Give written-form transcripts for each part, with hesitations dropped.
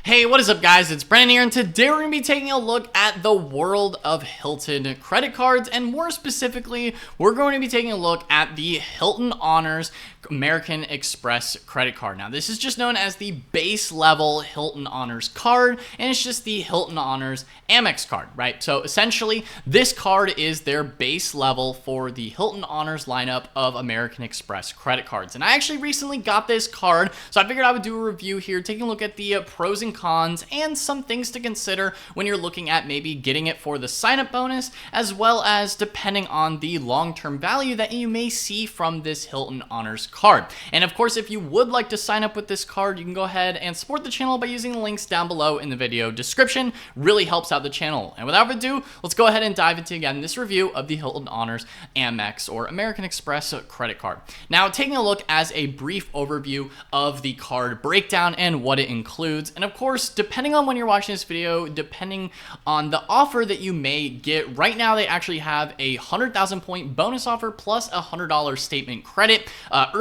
Hey, what is up guys? It's Brandon here, and today we're going to be taking a look at the world of Hilton credit cards, and more specifically, we're going to be taking a look at the Hilton Honors American Express credit card. Now, this is just known as the base level Hilton Honors card, and it's just the Hilton Honors Amex card, right? So essentially, this card is their base level for the Hilton Honors lineup of American Express credit cards. And I actually recently got this card, so I figured I would do a review here, taking a look at the pros and cons and some things to consider when you're looking at maybe getting it for the sign-up bonus, as well as depending on the long-term value that you may see from this Hilton Honors card. And of course, if you would like to sign up with this card, you can go ahead and support the channel by using the links down below in the video description. Really helps out the channel. And without further ado, let's go ahead and dive into again this review of the Hilton Honors Amex or American Express credit card. Now, taking a look as a brief overview of the card breakdown and what it includes, and of course, depending on when you're watching this video, depending on the offer that you may get, right now they actually have a 100,000 point bonus offer plus a $100 statement credit.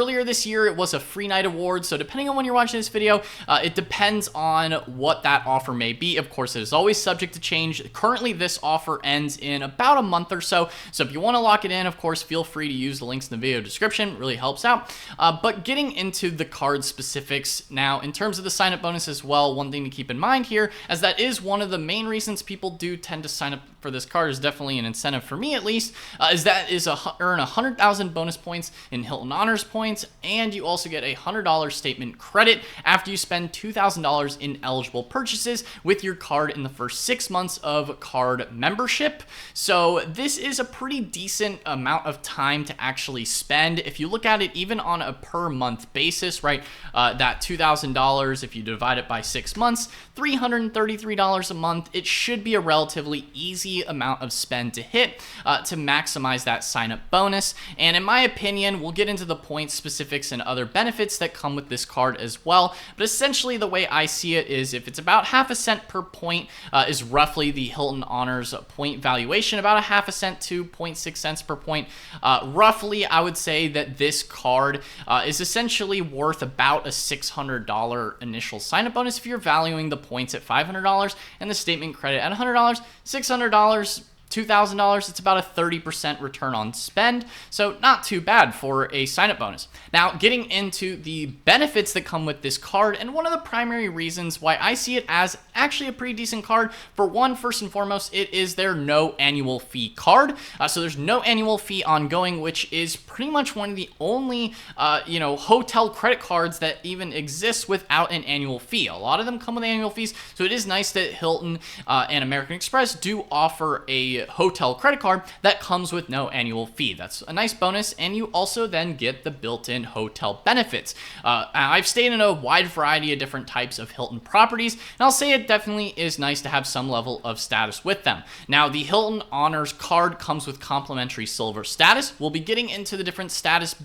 Earlier this year, it was a free night award, so depending on when you're watching this video, it depends on what that offer may be. Of course, it is always subject to change. Currently, this offer ends in about a month or so, so if you want to lock it in, of course, feel free to use the links in the video description. It really helps out. But getting into the card specifics now, in terms of the sign-up bonus as well, one thing to keep in mind here, as that is one of the main reasons people do tend to sign up for this card, is definitely an incentive for me at least, is that is earn 100,000 bonus points in Hilton Honors points, and you also get a $100 statement credit after you spend $2,000 in eligible purchases with your card in the first 6 months of card membership. So this is a pretty decent amount of time to actually spend. If you look at it even on a per month basis, right, that $2,000, if you divide it by 6 months, $333 a month, it should be a relatively easy amount of spend to hit to maximize that sign up bonus. And in my opinion, we'll get into the point specifics and other benefits that come with this card as well. But essentially, the way I see it is, if it's about half a cent per point is roughly the Hilton Honors point valuation, about a half a cent to 0.6 cents per point. Roughly, I would say that this card is essentially worth about a $600 initial sign up bonus if you're valuing the points at $500 and the statement credit at $100, $600, $2,000, it's about a 30% return on spend, so not too bad for a sign-up bonus. Now, getting into the benefits that come with this card, and one of the primary reasons why I see it as actually a pretty decent card, for one, first and foremost, it is their no annual fee card. So there's no annual fee ongoing, which is pretty much one of the only, hotel credit cards that even exists without an annual fee. A lot of them come with annual fees, so it is nice that Hilton and American Express do offer a hotel credit card that comes with no annual fee. That's a nice bonus, and you also then get the built-in hotel benefits. I've stayed in a wide variety of different types of Hilton properties, and I'll say it definitely is nice to have some level of status with them. Now, the Hilton Honors card comes with complimentary silver status. We'll be getting into the different status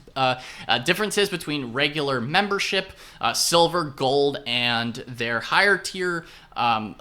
differences between regular membership, silver, gold, and their higher tier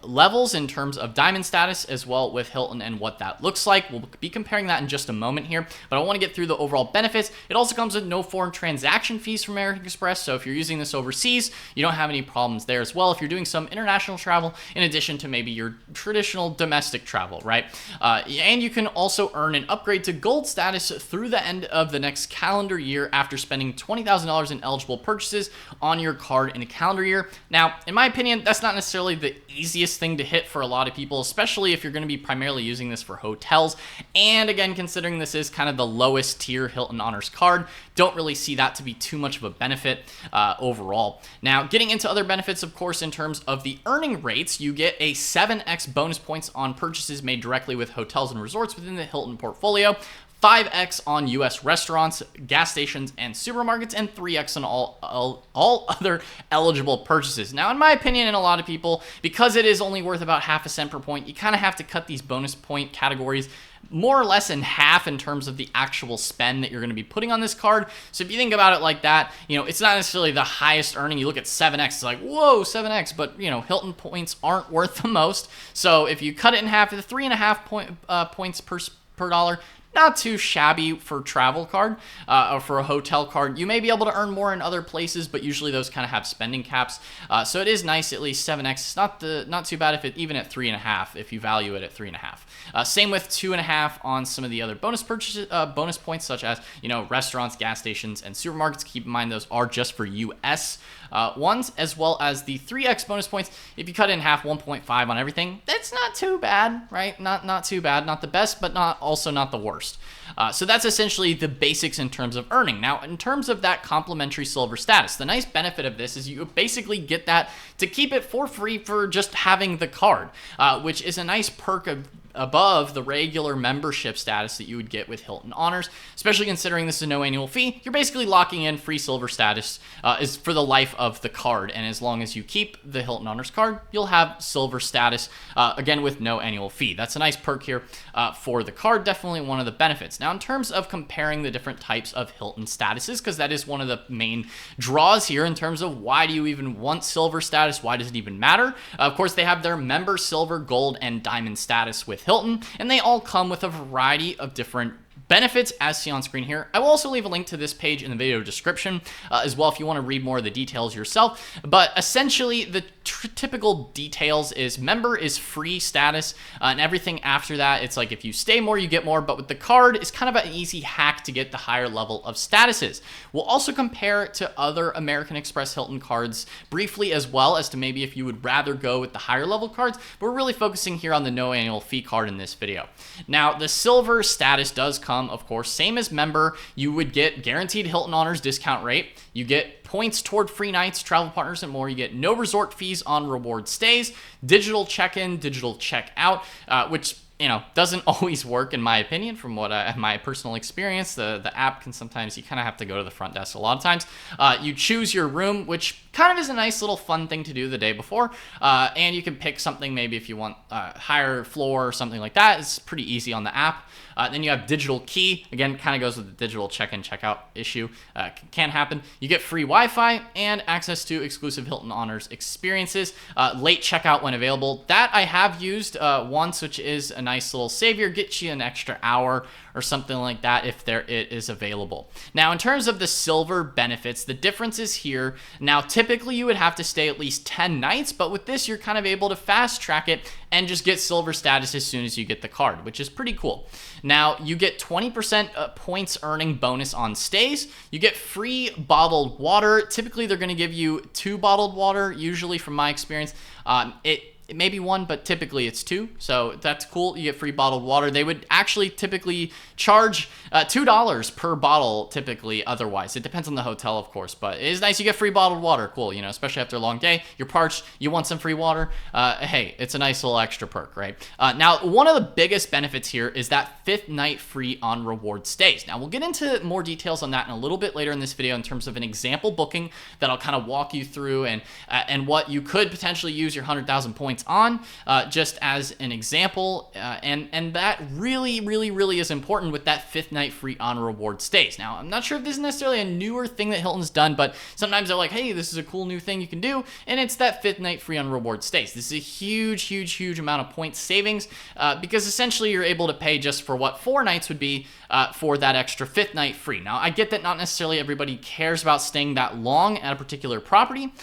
levels in terms of diamond status as well with Hilton and what that looks like. We'll be comparing that in just a moment here, but I want to get through the overall benefits. It also comes with no foreign transaction fees from American Express, so if you're using this overseas, you don't have any problems there as well if you're doing some international travel in addition to maybe your traditional domestic travel, right? And you can also earn an upgrade to gold status through the end of the next calendar year after spending $20,000 in eligible purchases on your card in a calendar year. Now, in my opinion, that's not necessarily the easiest thing to hit for a lot of people, especially if you're going to be primarily using this for hotels. And again, considering this is kind of the lowest tier Hilton Honors card, don't really see that to be too much of a benefit overall. Now, getting into other benefits, of course, in terms of the earning rates, you get a 7x bonus points on purchases made directly with hotels and resorts within the Hilton portfolio, 5x on U.S. restaurants, gas stations, and supermarkets, and 3x on all other eligible purchases. Now, in my opinion, and a lot of people, because it is only worth about half a cent per point, you kind of have to cut these bonus point categories more or less in half in terms of the actual spend that you're going to be putting on this card. So if you think about it like that, it's not necessarily the highest earning. You look at 7x, it's like, whoa, 7x, but Hilton points aren't worth the most. So if you cut it in half, the 3.5 points per dollar, not too shabby for travel card or for a hotel card. You may be able to earn more in other places, but usually those kind of have spending caps. So it is nice, at least 7x. It's not too bad if it even at 3.5 if you value it at 3.5. Same with 2.5 on some of the other bonus purchases, bonus points such as restaurants, gas stations, and supermarkets. Keep in mind those are just for US ones, as well as the 3x bonus points. If you cut in half, 1.5 on everything, that's not too bad, right? Not too bad, not the best, but also not the worst. So that's essentially the basics in terms of earning. Now, in terms of that complimentary silver status, the nice benefit of this is you basically get that to keep it for free for just having the card, which is a nice perk above the regular membership status that you would get with Hilton Honors, especially considering this is no annual fee. You're basically locking in free silver status is for the life of the card, and as long as you keep the Hilton Honors card, you'll have silver status, again with no annual fee. That's a nice perk here for the card, definitely one of the benefits. Now, in terms of comparing the different types of Hilton statuses, because that is one of the main draws here in terms of why do you even want silver status, why does it even matter? Of course, they have their member silver, gold, and diamond status with Hilton, and they all come with a variety of different benefits as seen on screen here. I will also leave a link to this page in the video description as well if you want to read more of the details yourself. But essentially, the typical details is member is free status, and everything after that, it's like if you stay more, you get more. But with the card, it's kind of an easy hack to get the higher level of statuses. We'll also compare it to other American Express Hilton cards briefly as well as to maybe if you would rather go with the higher level cards. But we're really focusing here on the no annual fee card in this video. Now, the silver status does come, of course, same as member. You would get guaranteed Hilton Honors discount rate. You get points toward free nights, travel partners, and more. You get no resort fees on reward stays, digital check-in, digital check-out, which doesn't always work in my opinion. From what my personal experience, the app can sometimes, you kind of have to go to the front desk a lot of times. You choose your room, which kind of is a nice little fun thing to do the day before, and you can pick something maybe if you want higher floor or something like that. It's pretty easy on the app. Then you have digital key. Again, kind of goes with the digital check-in, check-out issue. Can happen. You get free Wi-Fi and access to exclusive Hilton Honors experiences. Late checkout when available. That I have used once, which is a nice little savior. Gets you an extra hour or something like that if it is available. Now, in terms of the silver benefits, the difference is here. Now, typically you would have to stay at least 10 nights, but with this, you're kind of able to fast track it and just get silver status as soon as you get the card, which is pretty cool. Now, you get 20% points earning bonus on stays. You get free bottled water. Typically, they're going to give you 2 bottled water, usually from my experience. It may be 1, but typically it's 2, so that's cool. You get free bottled water. They would actually typically charge $2 per bottle typically otherwise. It depends on the hotel, of course, but it is nice. You get free bottled water. Cool, especially after a long day. You're parched, you want some free water. Hey, it's a nice little extra perk, right? Now, one of the biggest benefits here is that 5th night free on reward stays. Now, we'll get into more details on that in a little bit later in this video in terms of an example booking that I'll kind of walk you through and what you could potentially use your 100,000 points on, just as an example, and that really is important with that 5th night free on reward stays. Now, I'm not sure if this is necessarily a newer thing that Hilton's done, but sometimes they're like, hey, this is a cool new thing you can do, and it's that 5th night free on reward stays. This is a huge amount of points savings, because essentially you're able to pay just for what 4 nights would be for that extra 5th night free. Now, I get that not necessarily everybody cares about staying that long at a particular property,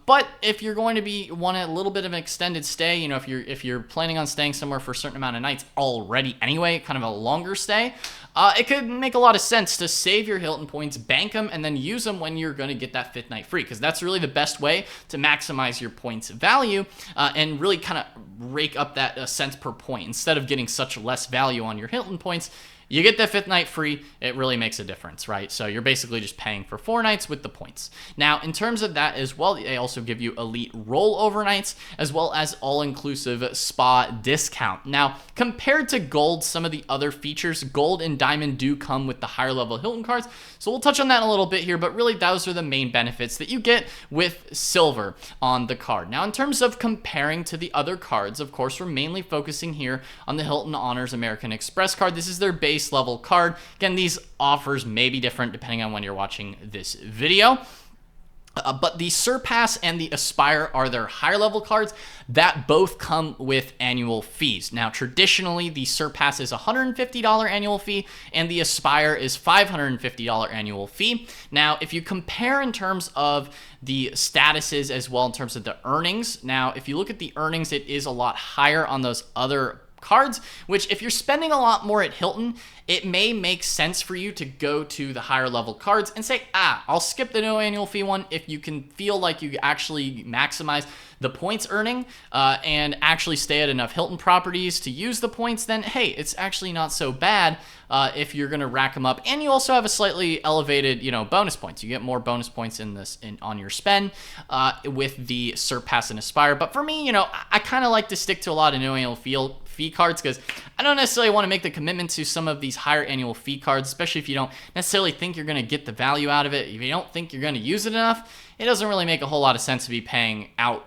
but if you're going to want a little bit of an extended stay, if you're planning on staying somewhere for a certain amount of nights already anyway, kind of a longer stay, it could make a lot of sense to save your Hilton points, bank them, and then use them when you're going to get that 5th night free, because that's really the best way to maximize your points value and really kind of rake up that cents per point. Instead of getting such less value on your Hilton points, you get that 5th night free. It really makes a difference, right? So you're basically just paying for 4 nights with the points. Now, in terms of that as well, they also give you elite rollover nights as well as all-inclusive spa discount. Now, compared to gold, some of the other features, gold and diamond do come with the higher level Hilton cards. So we'll touch on that in a little bit here, but really those are the main benefits that you get with silver on the card. Now, in terms of comparing to the other cards, of course, we're mainly focusing here on the Hilton Honors American Express card. This is their base level card. Again, these offers may be different depending on when you're watching this video. But the Surpass and the Aspire are their higher level cards that both come with annual fees. Now, traditionally, the Surpass is $150 annual fee and the Aspire is $550 annual fee. Now, if you compare in terms of the statuses as well in terms of the earnings, now, if you look at the earnings, it is a lot higher on those other cards, which if you're spending a lot more at Hilton, it may make sense for you to go to the higher level cards and say, I'll skip the no annual fee one. If you can feel like you actually maximize the points earning and actually stay at enough Hilton properties to use the points, then hey, it's actually not so bad if you're going to rack them up. And you also have a slightly elevated, bonus points. You get more bonus points on your spend with the Surpass and Aspire. But for me, I kind of like to stick to a lot of no annual fee cards because I don't necessarily want to make the commitment to some of these higher annual fee cards, especially if you don't necessarily think you're going to get the value out of it. If you don't think you're going to use it enough, it doesn't really make a whole lot of sense to be paying out,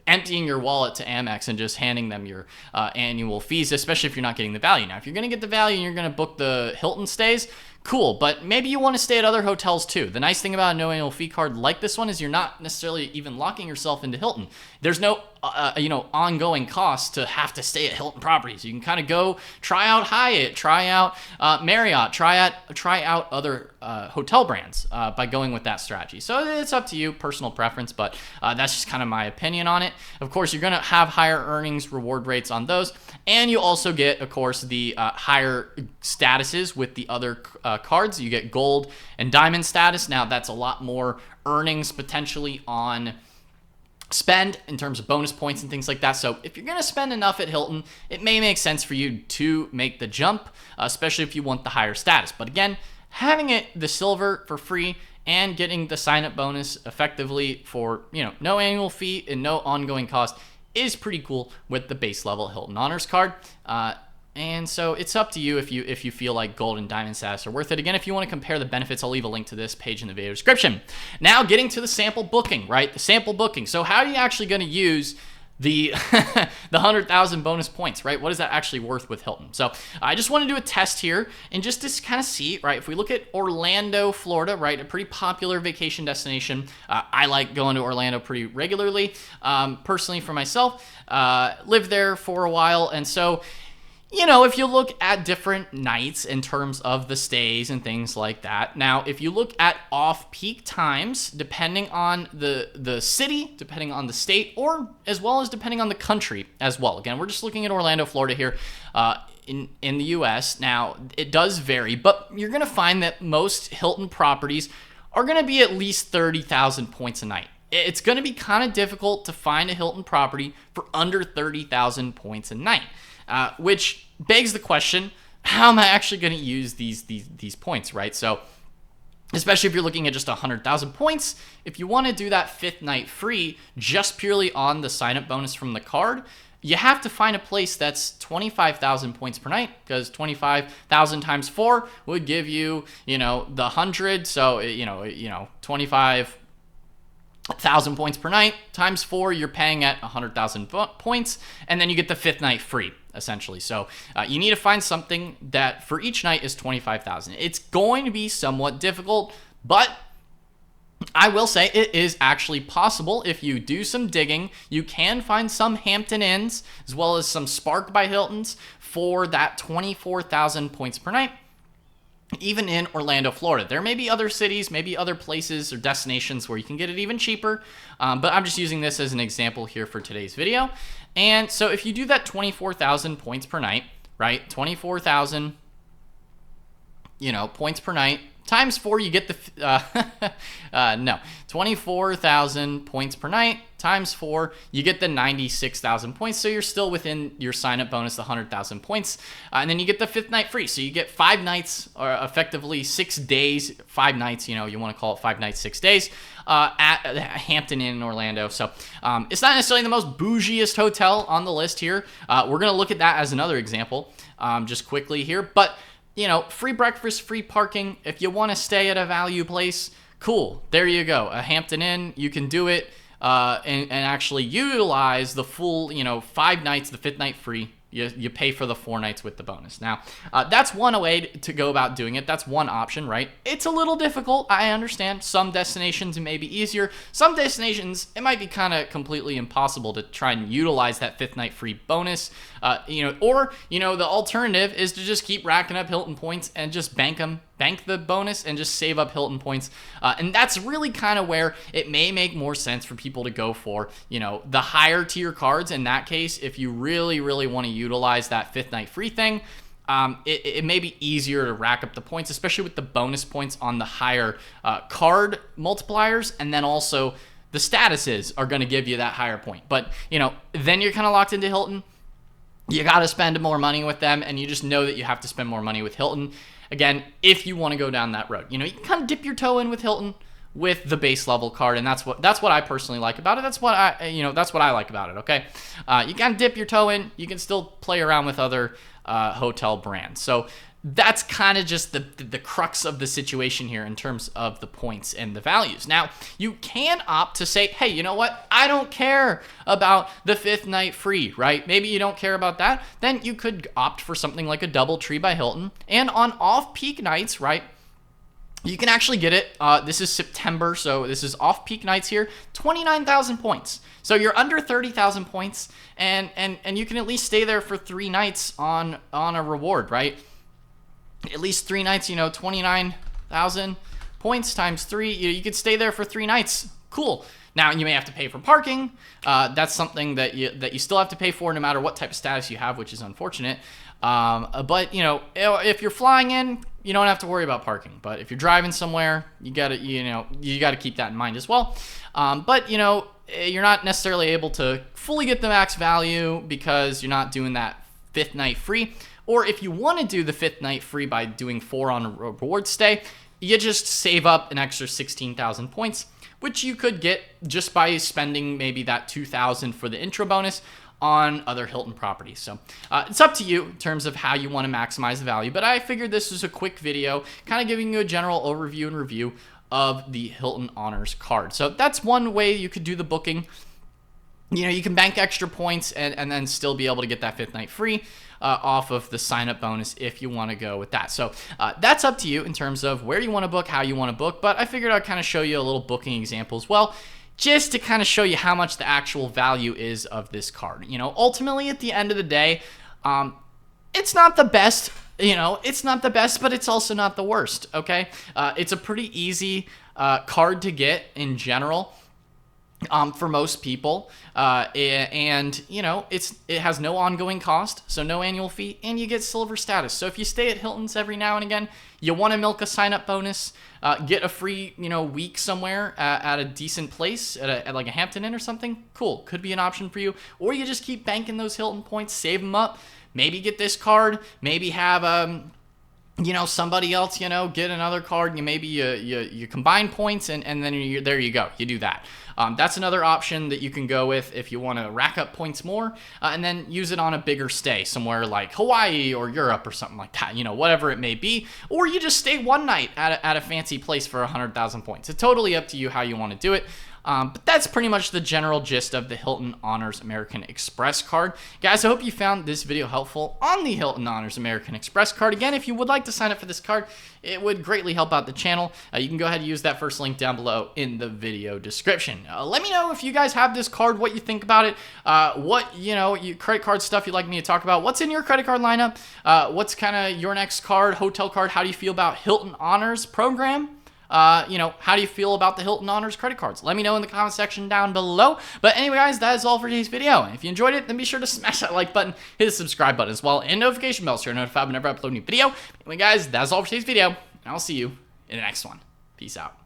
emptying your wallet to Amex and just handing them your annual fees, especially if you're not getting the value. Now, if you're going to get the value and you're going to book the Hilton stays, cool, but maybe you want to stay at other hotels too. The nice thing about a no annual fee card like this one is you're not necessarily even locking yourself into Hilton. There's no ongoing cost to have to stay at Hilton properties. You can kind of go try out Hyatt, try out Marriott, try out other hotel brands by going with that strategy. So it's up to you, personal preference, but that's just kind of my opinion on it. Of course, you're going to have higher earnings, reward rates on those, and you also get, of course, the higher statuses with the other cards. You get gold and diamond status. Now, that's a lot more earnings potentially on spend in terms of bonus points and things like that. So if you're going to spend enough at Hilton, it may make sense for you to make the jump, especially if you want the higher status. But again, having it the silver for free and getting the sign-up bonus effectively for, no annual fee and no ongoing cost is pretty cool with the base level Hilton Honors card. And so it's up to you if you feel like gold and diamond status are worth it. Again, if you want to compare the benefits, I'll leave a link to this page in the video description. Now getting to the sample booking, right? The sample booking. So how are you actually going to use the 100,000 bonus points, right? What is that actually worth with Hilton? So I just want to do a test here and just to kind of see, right? If we look at Orlando, Florida, right? A pretty popular vacation destination. I like going to Orlando pretty regularly. Personally for myself, lived there for a while. And so, if you look at different nights in terms of the stays and things like that. Now, if you look at off-peak times, depending on the city, depending on the state, or as well as depending on the country as well. Again, we're just looking at Orlando, Florida here in the U.S. Now, it does vary, but you're going to find that most Hilton properties are going to be at least 30,000 points a night. It's going to be kind of difficult to find a Hilton property for under 30,000 points a night. Which begs the question, how am I actually going to use these points, right? So, especially if you're looking at just 100,000 points, if you want to do that fifth night free just purely on the sign-up bonus from the card, you have to find a place that's 25,000 points per night, because 25,000 times 4 would give you, the 100. So, 25,000 points per night times 4, you're paying at 100,000 points, and then you get the fifth night free, essentially. So you need to find something that for each night is 25,000. It's going to be somewhat difficult, but I will say it is actually possible. If you do some digging, you can find some Hampton Inns as well as some Spark by Hiltons for that 24,000 points per night. Even in Orlando, Florida. There may be other cities, maybe other places or destinations where you can get it even cheaper, but I'm just using this as an example here for today's video. And so if you do that 24,000 points per night, right, 24,000, points per night, times 4, you get the, 24,000 points per night, times 4, you get the 96,000 points. So you're still within your sign-up bonus, the 100,000 points. And then you get the fifth night free. So you get 5 nights, or effectively 6 days, 5 nights, you want to call it 5 nights, 6 days, at Hampton Inn in Orlando. So it's not necessarily the most bougiest hotel on the list here. We're going to look at that as another example just quickly here. But free breakfast, free parking. If you want to stay at a value place, cool. There you go. A Hampton Inn, you can do it and actually utilize the full, 5 nights, the fifth night free. you pay for the 4 nights with the bonus. Now, that's one way to go about doing it. That's one option, right? It's a little difficult. I understand. Some destinations it may be easier. Some destinations it might be kind of completely impossible to try and utilize that 5th night free bonus. Or the alternative is to just keep racking up Hilton points and just bank the bonus and just save up Hilton points. And that's really kind of where it may make more sense for people to go for, the higher tier cards. In that case, if you really, really want to utilize that 5th night free thing, it may be easier to rack up the points, especially with the bonus points on the higher card multipliers. And then also the statuses are going to give you that higher point. But, then you're kind of locked into Hilton. You got to spend more money with them, and you just know that you have to spend more money with Hilton. Again, if you want to go down that road, you can kind of dip your toe in with Hilton with the base level card, and that's what I personally like about it. That's what I like about it. Okay, you can dip your toe in. You can still play around with other hotel brands. So that's kind of just the crux of the situation here in terms of the points and the values. Now, you can opt to say, hey, you know what? I don't care about the 5th night free, right? Maybe you don't care about that. Then you could opt for something like a DoubleTree by Hilton. And on off-peak nights, right, you can actually get it. This is September, so this is off-peak nights here, 29,000 points. So you're under 30,000 points, and you can at least stay there for 3 nights on a reward, right? At least 3 nights, 29,000 points times 3. You could stay there for 3 nights. Cool. Now, you may have to pay for parking. That's something that you still have to pay for no matter what type of status you have, which is unfortunate. But, if you're flying in, you don't have to worry about parking. But if you're driving somewhere, you got to keep that in mind as well. But, you're not necessarily able to fully get the max value because you're not doing that 5th night free. Or if you want to do the 5th night free by doing 4 on a reward stay, you just save up an extra 16,000 points, which you could get just by spending maybe that 2,000 for the intro bonus on other Hilton properties. So it's up to you in terms of how you want to maximize the value. But I figured this was a quick video, kind of giving you a general overview and review of the Hilton Honors card. So that's one way you could do the booking. You can bank extra points and then still be able to get that 5th night free off of the sign-up bonus if you want to go with that. So that's up to you in terms of where you want to book, how you want to book. But I figured I'd kind of show you a little booking example as well, just to kind of show you how much the actual value is of this card. Ultimately, at the end of the day, it's not the best. It's not the best, but it's also not the worst. Okay, it's a pretty easy card to get in general. For most people, and it has no ongoing cost, so no annual fee, and you get silver status. So if you stay at Hilton's every now and again, you want to milk a sign-up bonus, get a free week somewhere at a decent place, at like a Hampton Inn or something, cool, could be an option for you. Or you just keep banking those Hilton points, save them up, maybe get this card, maybe have somebody else, get another card. You combine points and then there you go. You do that. That's another option that you can go with if you want to rack up points more and then use it on a bigger stay somewhere like Hawaii or Europe or something like that, whatever it may be. Or you just stay one night at a fancy place for 100,000 points. It's totally up to you how you want to do it. But that's pretty much the general gist of the Hilton Honors American Express card. Guys, I hope you found this video helpful on the Hilton Honors American Express card. Again, if you would like to sign up for this card, it would greatly help out the channel. You can go ahead and use that first link down below in the video description. Let me know if you guys have this card, what you think about it, what, credit card stuff you'd like me to talk about. What's in your credit card lineup? What's kind of your next card, hotel card? How do you feel about Hilton Honors program? How do you feel about the Hilton Honors credit cards? Let me know in the comment section down below. But anyway, guys, that is all for today's video. And if you enjoyed it, then be sure to smash that like button, hit the subscribe button as well, and notification bell so you're notified whenever I upload a new video. Anyway, guys, that's all for today's video, and I'll see you in the next one. Peace out.